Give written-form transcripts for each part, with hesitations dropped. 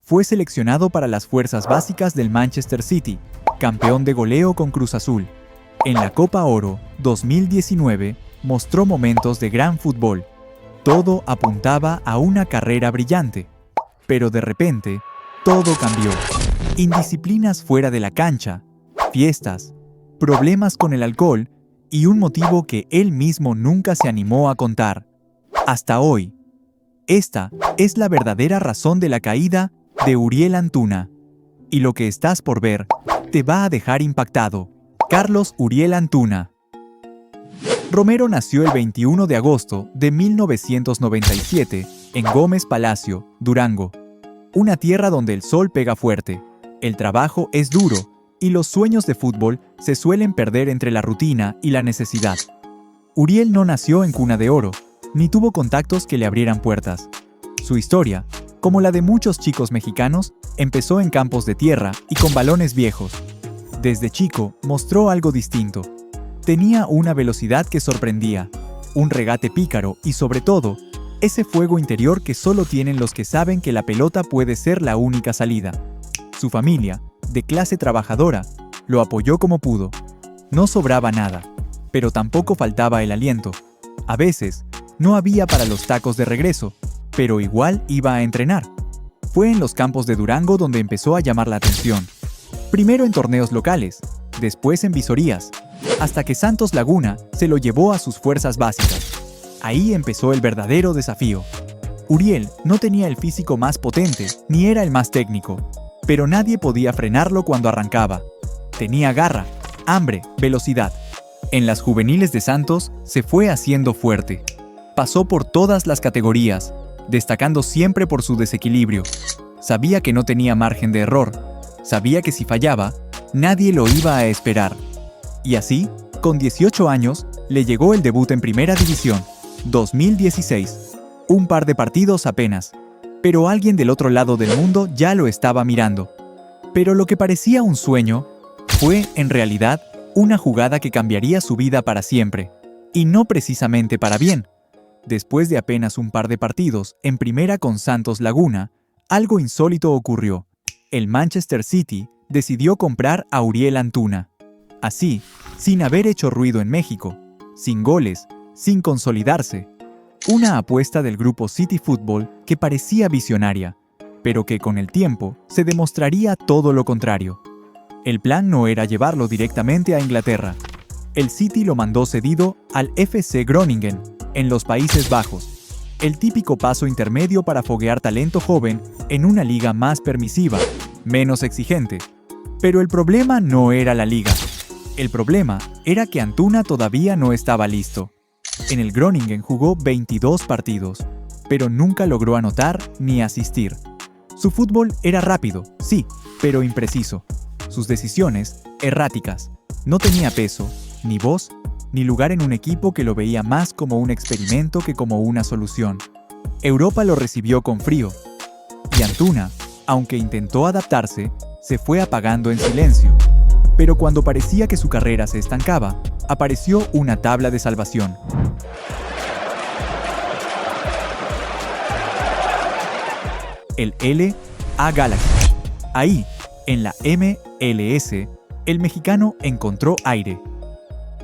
fue seleccionado para las fuerzas básicas del Manchester City, campeón de goleo con Cruz Azul. En la Copa Oro 2019 mostró momentos de gran fútbol. Todo apuntaba a una carrera brillante. Pero de repente, todo cambió. Indisciplinas fuera de la cancha, fiestas, problemas con el alcohol y un motivo que él mismo nunca se animó a contar. Hasta hoy. Esta es la verdadera razón de la caída de Uriel Antuna. Y lo que estás por ver te va a dejar impactado. Carlos Uriel Antuna. Romero nació el 21 de agosto de 1997 en Gómez Palacio, Durango. Una tierra donde el sol pega fuerte, el trabajo es duro y los sueños de fútbol se suelen perder entre la rutina y la necesidad. Uriel no nació en cuna de oro, ni tuvo contactos que le abrieran puertas. Su historia, como la de muchos chicos mexicanos, empezó en campos de tierra y con balones viejos. Desde chico mostró algo distinto. Tenía una velocidad que sorprendía, un regate pícaro y sobre todo, ese fuego interior que solo tienen los que saben que la pelota puede ser la única salida. Su familia, de clase trabajadora, lo apoyó como pudo. No sobraba nada, pero tampoco faltaba el aliento. A veces, no había para los tacos de regreso, pero igual iba a entrenar. Fue en los campos de Durango donde empezó a llamar la atención. Primero en torneos locales, después en visorías, hasta que Santos Laguna se lo llevó a sus fuerzas básicas. Ahí empezó el verdadero desafío. Uriel no tenía el físico más potente, ni era el más técnico, pero nadie podía frenarlo cuando arrancaba. Tenía garra, hambre, velocidad. En las juveniles de Santos se fue haciendo fuerte. Pasó por todas las categorías, destacando siempre por su desequilibrio. Sabía que no tenía margen de error. Sabía que si fallaba, nadie lo iba a esperar. Y así, con 18 años, le llegó el debut en Primera División, 2016. Un par de partidos apenas. Pero alguien del otro lado del mundo ya lo estaba mirando. Pero lo que parecía un sueño, fue, en realidad, una jugada que cambiaría su vida para siempre. Y no precisamente para bien. Después de apenas un par de partidos en primera con Santos Laguna, algo insólito ocurrió. El Manchester City decidió comprar a Uriel Antuna. Así, sin haber hecho ruido en México, sin goles, sin consolidarse. Una apuesta del grupo City Football que parecía visionaria, pero que con el tiempo se demostraría todo lo contrario. El plan no era llevarlo directamente a Inglaterra. El City lo mandó cedido al FC Groningen, en los Países Bajos. El típico paso intermedio para foguear talento joven en una liga más permisiva, menos exigente. Pero el problema no era la liga. El problema era que Antuna todavía no estaba listo. En el Groningen jugó 22 partidos, pero nunca logró anotar ni asistir. Su fútbol era rápido, sí, pero impreciso. Sus decisiones, erráticas. No tenía peso, ni voz, ni lugar en un equipo que lo veía más como un experimento que como una solución. Europa lo recibió con frío. Y Antuna, aunque intentó adaptarse, se fue apagando en silencio. Pero cuando parecía que su carrera se estancaba, apareció una tabla de salvación. El LA Galaxy. Ahí, en la MLS, el mexicano encontró aire.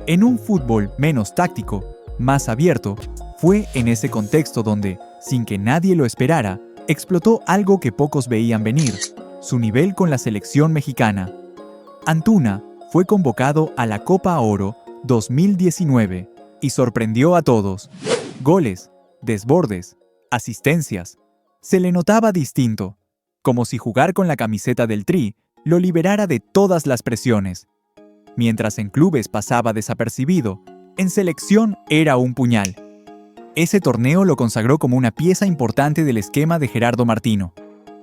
En un fútbol menos táctico, más abierto, fue en ese contexto donde, sin que nadie lo esperara, explotó algo que pocos veían venir, su nivel con la selección mexicana. Antuna fue convocado a la Copa Oro 2019 y sorprendió a todos. Goles, desbordes, asistencias. Se le notaba distinto, como si jugar con la camiseta del Tri lo liberara de todas las presiones. Mientras en clubes pasaba desapercibido, en selección era un puñal. Ese torneo lo consagró como una pieza importante del esquema de Gerardo Martino.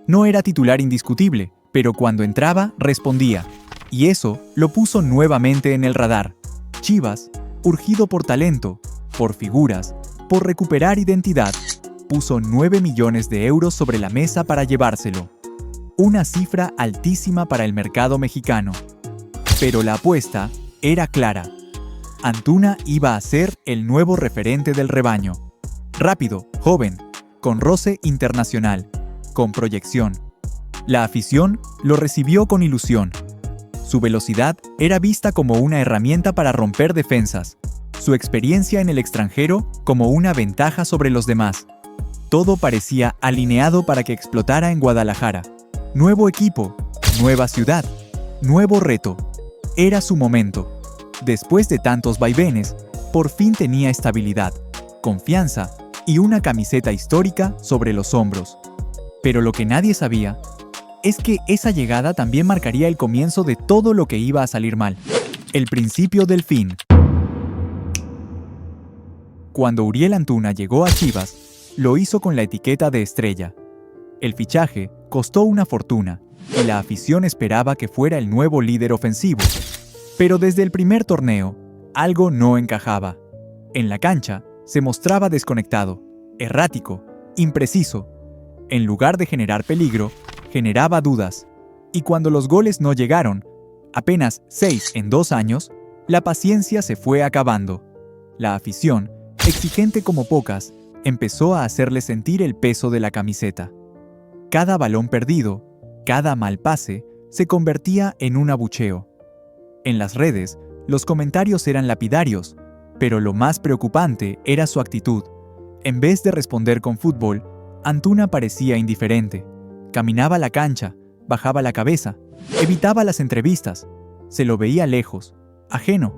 No era titular indiscutible, pero cuando entraba, respondía. Y eso lo puso nuevamente en el radar. Chivas, urgido por talento, por figuras, por recuperar identidad, puso 9 millones de euros sobre la mesa para llevárselo. Una cifra altísima para el mercado mexicano. Pero la apuesta era clara. Antuna iba a ser el nuevo referente del rebaño. Rápido, joven, con roce internacional, con proyección. La afición lo recibió con ilusión. Su velocidad era vista como una herramienta para romper defensas, su experiencia en el extranjero como una ventaja sobre los demás. Todo parecía alineado para que explotara en Guadalajara. Nuevo equipo, nueva ciudad, nuevo reto. Era su momento. Después de tantos vaivenes, por fin tenía estabilidad, confianza y una camiseta histórica sobre los hombros. Pero lo que nadie sabía es que esa llegada también marcaría el comienzo de todo lo que iba a salir mal. El principio del fin. Cuando Uriel Antuna llegó a Chivas, lo hizo con la etiqueta de estrella. El fichaje costó una fortuna y la afición esperaba que fuera el nuevo líder ofensivo. Pero desde el primer torneo, algo no encajaba. En la cancha se mostraba desconectado, errático, impreciso. En lugar de generar peligro, generaba dudas. Y cuando los goles no llegaron, apenas 6 en 2 años, la paciencia se fue acabando. La afición, exigente como pocas, empezó a hacerle sentir el peso de la camiseta. Cada balón perdido, cada mal pase, se convertía en un abucheo. En las redes, los comentarios eran lapidarios, pero lo más preocupante era su actitud. En vez de responder con fútbol, Antuna parecía indiferente. Caminaba la cancha, bajaba la cabeza, evitaba las entrevistas. Se lo veía lejos, ajeno,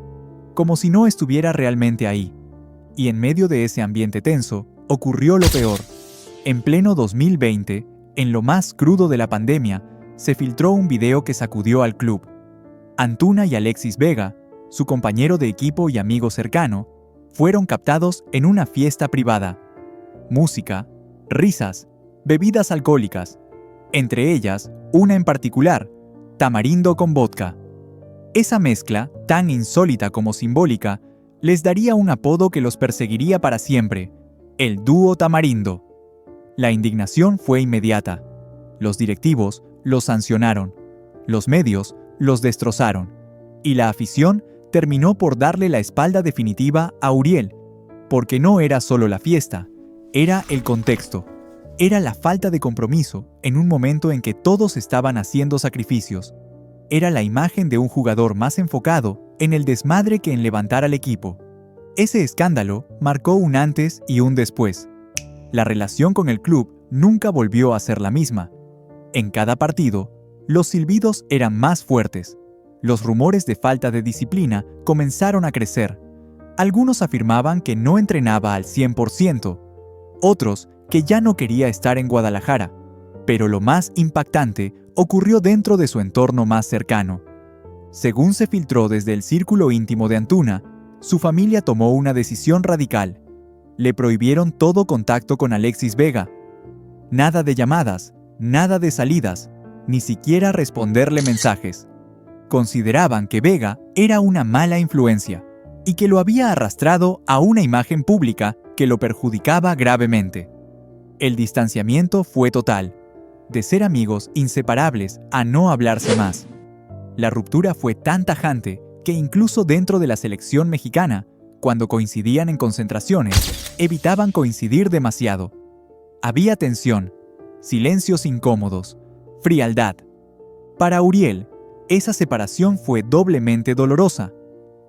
como si no estuviera realmente ahí. Y en medio de ese ambiente tenso, ocurrió lo peor. En pleno 2020, en lo más crudo de la pandemia, se filtró un video que sacudió al club. Antuna y Alexis Vega, su compañero de equipo y amigo cercano, fueron captados en una fiesta privada. Música, risas, bebidas alcohólicas. Entre ellas, una en particular, tamarindo con vodka. Esa mezcla, tan insólita como simbólica, les daría un apodo que los perseguiría para siempre: el dúo tamarindo. La indignación fue inmediata. Los directivos los sancionaron, los medios los destrozaron, y la afición terminó por darle la espalda definitiva a Uriel, porque no era solo la fiesta, era el contexto. Era la falta de compromiso en un momento en que todos estaban haciendo sacrificios. Era la imagen de un jugador más enfocado en el desmadre que en levantar al equipo. Ese escándalo marcó un antes y un después. La relación con el club nunca volvió a ser la misma. En cada partido, los silbidos eran más fuertes. Los rumores de falta de disciplina comenzaron a crecer. Algunos afirmaban que no entrenaba al 100%, otros que ya no quería estar en Guadalajara, pero lo más impactante ocurrió dentro de su entorno más cercano. Según se filtró desde el círculo íntimo de Antuna, su familia tomó una decisión radical. Le prohibieron todo contacto con Alexis Vega. Nada de llamadas, nada de salidas, ni siquiera responderle mensajes. Consideraban que Vega era una mala influencia y que lo había arrastrado a una imagen pública que lo perjudicaba gravemente. El distanciamiento fue total, de ser amigos inseparables a no hablarse más. La ruptura fue tan tajante que incluso dentro de la selección mexicana, cuando coincidían en concentraciones, evitaban coincidir demasiado. Había tensión, silencios incómodos, frialdad. Para Uriel, esa separación fue doblemente dolorosa.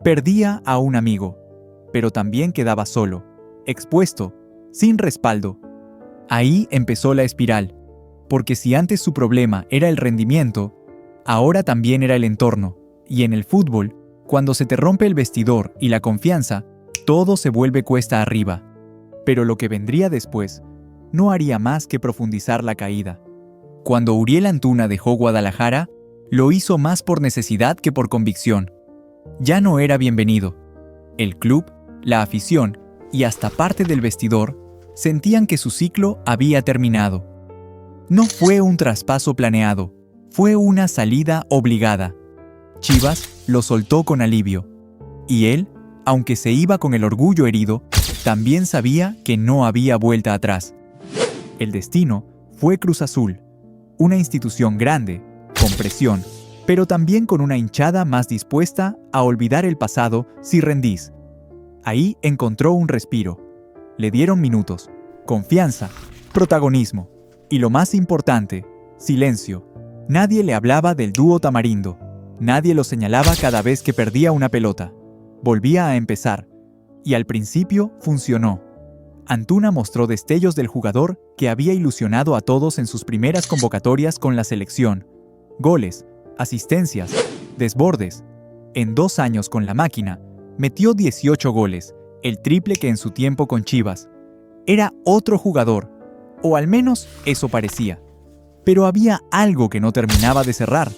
Perdía a un amigo, pero también quedaba solo, expuesto, sin respaldo. Ahí empezó la espiral, porque si antes su problema era el rendimiento, ahora también era el entorno, y en el fútbol, cuando se te rompe el vestidor y la confianza, todo se vuelve cuesta arriba. Pero lo que vendría después no haría más que profundizar la caída. Cuando Uriel Antuna dejó Guadalajara, lo hizo más por necesidad que por convicción. Ya no era bienvenido. El club, la afición y hasta parte del vestidor sentían que su ciclo había terminado. No fue un traspaso planeado, fue una salida obligada. Chivas lo soltó con alivio. Y él, aunque se iba con el orgullo herido, también sabía que no había vuelta atrás. El destino fue Cruz Azul, una institución grande, con presión, pero también con una hinchada más dispuesta a olvidar el pasado si rendís. Ahí encontró un respiro. Le dieron minutos, confianza, protagonismo y lo más importante, Silencio. Nadie le hablaba del dúo Tamarindo. Nadie lo señalaba cada vez que perdía una pelota. Volvía a empezar. Y al principio funcionó. Antuna mostró destellos del jugador que había ilusionado a todos en sus primeras convocatorias con la selección. Goles, asistencias, desbordes. En 2 años con la máquina, metió 18 goles, el triple que en su tiempo con Chivas. Era otro jugador, o al menos eso parecía. Pero había algo que no terminaba de cerrar.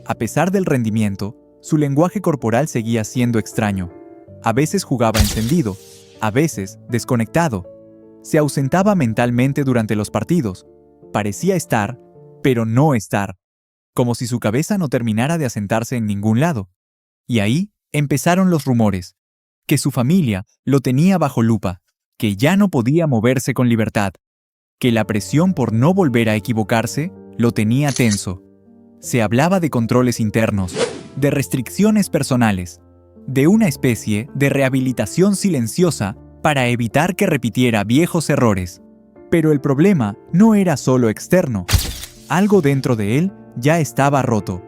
A pesar del rendimiento, su lenguaje corporal seguía siendo extraño. A veces jugaba encendido, a veces desconectado. Se ausentaba mentalmente durante los partidos. Parecía estar, pero no estar. Como si su cabeza no terminara de asentarse en ningún lado. Y ahí empezaron los rumores. Que su familia lo tenía bajo lupa, que ya no podía moverse con libertad, que la presión por no volver a equivocarse lo tenía tenso. Se hablaba de controles internos, de restricciones personales, de una especie de rehabilitación silenciosa para evitar que repitiera viejos errores. Pero el problema no era solo externo. Algo dentro de él ya estaba roto.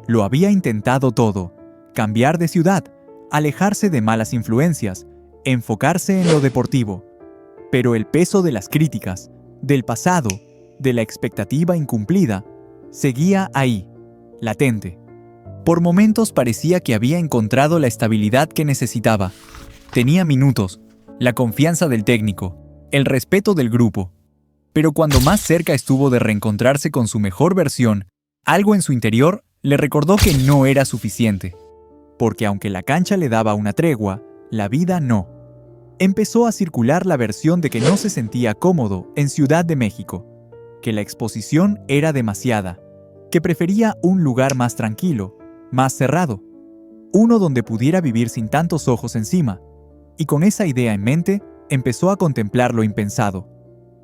Lo había intentado todo: cambiar de ciudad, alejarse de malas influencias, enfocarse en lo deportivo. Pero el peso de las críticas, del pasado, de la expectativa incumplida, seguía ahí, latente. Por momentos parecía que había encontrado la estabilidad que necesitaba. Tenía minutos, la confianza del técnico, el respeto del grupo. Pero cuando más cerca estuvo de reencontrarse con su mejor versión, algo en su interior le recordó que no era suficiente. Porque aunque la cancha le daba una tregua, la vida no. Empezó a circular la versión de que no se sentía cómodo en Ciudad de México, que la exposición era demasiada, que prefería un lugar más tranquilo, más cerrado, uno donde pudiera vivir sin tantos ojos encima. Y con esa idea en mente, empezó a contemplar lo impensado: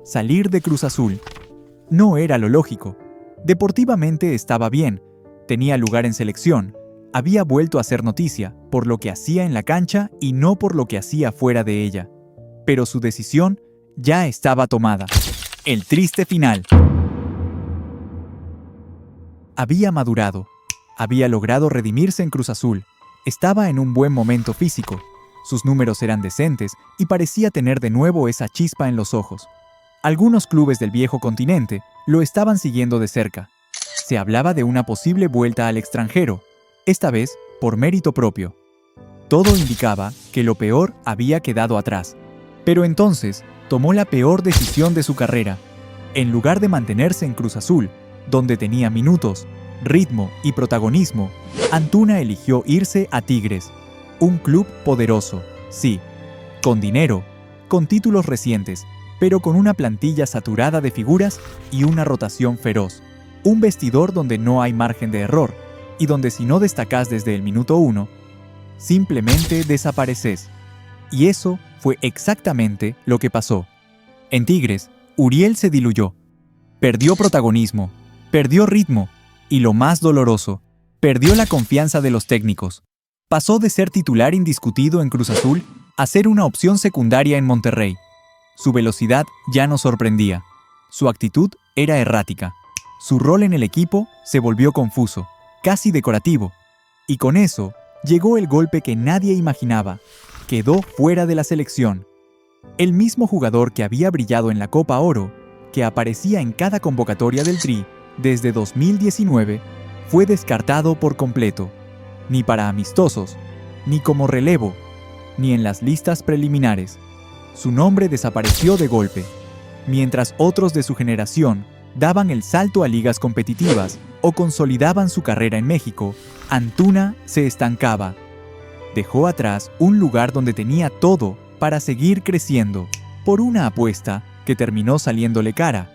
salir de Cruz Azul. No era lo lógico. Deportivamente estaba bien, tenía lugar en selección, había vuelto a ser noticia por lo que hacía en la cancha y no por lo que hacía fuera de ella. Pero su decisión ya estaba tomada. El triste final. Había madurado, había logrado redimirse en Cruz Azul, estaba en un buen momento físico, sus números eran decentes y parecía tener de nuevo esa chispa en los ojos. Algunos clubes del viejo continente lo estaban siguiendo de cerca. Se hablaba de una posible vuelta al extranjero, esta vez por mérito propio. Todo indicaba que lo peor había quedado atrás. Pero entonces tomó la peor decisión de su carrera. En lugar de mantenerse en Cruz Azul, donde tenía minutos, ritmo y protagonismo, Antuna eligió irse a Tigres, un club poderoso, sí, con dinero, con títulos recientes, pero con una plantilla saturada de figuras y una rotación feroz. Un vestidor donde no hay margen de error y donde si no destacás desde el minuto 1, simplemente desapareces. Y eso fue exactamente lo que pasó. En Tigres, Uriel se diluyó. Perdió protagonismo, perdió ritmo y, lo más doloroso, perdió la confianza de los técnicos. Pasó de ser titular indiscutido en Cruz Azul a ser una opción secundaria en Monterrey. Su velocidad ya no sorprendía. Su actitud era errática. Su rol en el equipo se volvió confuso, casi decorativo. Y con eso llegó el golpe que nadie imaginaba. Quedó fuera de la selección. El mismo jugador que había brillado en la Copa Oro, que aparecía en cada convocatoria del Tri desde 2019, fue descartado por completo. Ni para amistosos, ni como relevo, ni en las listas preliminares. Su nombre desapareció de golpe, mientras otros de su generación daban el salto a ligas competitivas o consolidaban su carrera en México. Antuna se estancaba. Dejó atrás un lugar donde tenía todo para seguir creciendo, por una apuesta que terminó saliéndole cara.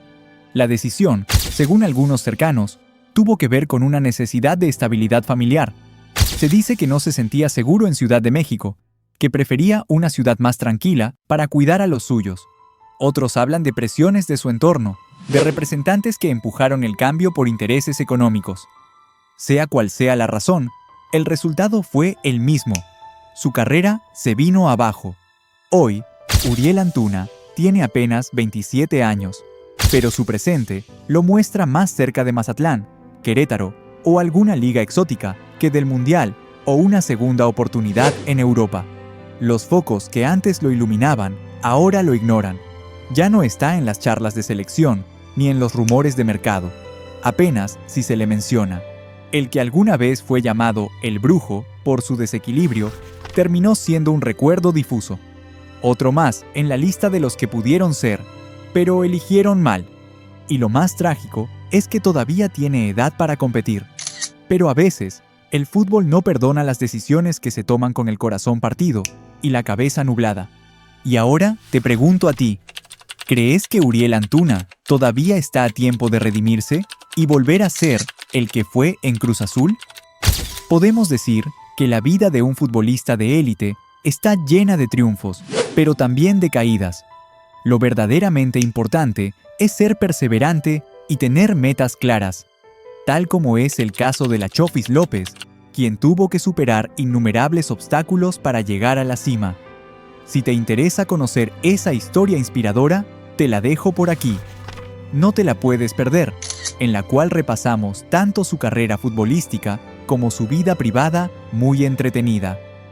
La decisión, según algunos cercanos, tuvo que ver con una necesidad de estabilidad familiar. Se dice que no se sentía seguro en Ciudad de México, que prefería una ciudad más tranquila para cuidar a los suyos. Otros hablan de presiones de su entorno, de representantes que empujaron el cambio por intereses económicos. Sea cual sea la razón, el resultado fue el mismo. Su carrera se vino abajo. Hoy, Uriel Antuna tiene apenas 27 años. pero su presente lo muestra más cerca de Mazatlán, Querétaro o alguna liga exótica que del Mundial o una segunda oportunidad en Europa. Los focos que antes lo iluminaban, ahora lo ignoran. Ya no está en las charlas de selección ni en los rumores de mercado. Apenas si se le menciona. El que alguna vez fue llamado el Brujo por su desequilibrio, terminó siendo un recuerdo difuso. Otro más en la lista de los que pudieron ser, pero eligieron mal. Y lo más trágico es que todavía tiene edad para competir. Pero a veces, el fútbol no perdona las decisiones que se toman con el corazón partido y la cabeza nublada. Y ahora te pregunto a ti, ¿crees que Uriel Antuna todavía está a tiempo de redimirse y volver a ser el que fue en Cruz Azul? Podemos decir que la vida de un futbolista de élite está llena de triunfos, pero también de caídas. Lo verdaderamente importante es ser perseverante y tener metas claras, tal como es el caso de la Chofis López, quien tuvo que superar innumerables obstáculos para llegar a la cima. Si te interesa conocer esa historia inspiradora, te la dejo por aquí. No te la puedes perder, en la cual repasamos tanto su carrera futbolística como su vida privada muy entretenida.